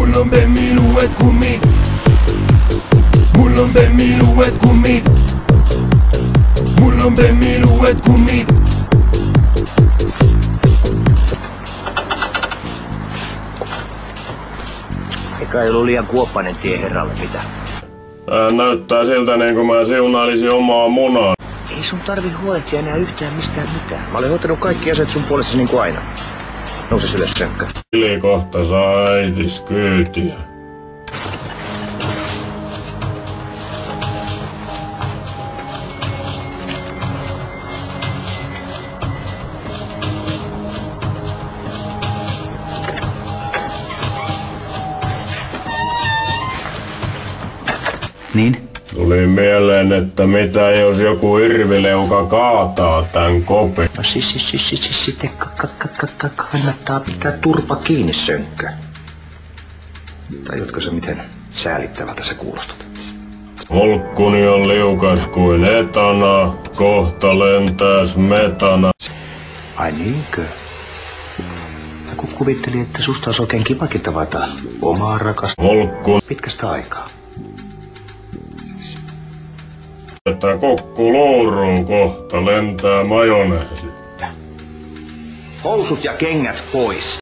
Mulla on Bemmin uudet kummit. Mulla on Bemmin uudet kummit. Mulla on Bemmin uudet kummit. Eikä ei ollut liian kuoppainen tie herralle mitä. Tää näyttää siltä niin kuin mä siunailisin omaa munaa. Ei sun tarvi huolehtia enää yhtään mistään mitään. Mä olen hoitanut kaikki asiat sun puolestasi niin kuin aina. Nouse ylös, Sönkkä. Vili kohta saa äitis kyytiä. Niin? Tuli mieleen, että mitä jos joku irvileuka kaataa tän kopin. No sitten kannattaa pitää turpa kiinni, Sönkkä. Tajutko sä miten säälittävältä sä kuulostat? Volkkuni on liukas kuin etana, kohta lentääs metana. Ai niinkö? Mä kun kuvittelin, että susta olisi oikein kivakin tavata omaa rakasta Volkkuni pitkästä aikaa. että kokkuluuruun kohta lentää majoneesi. Housut ja kengät pois.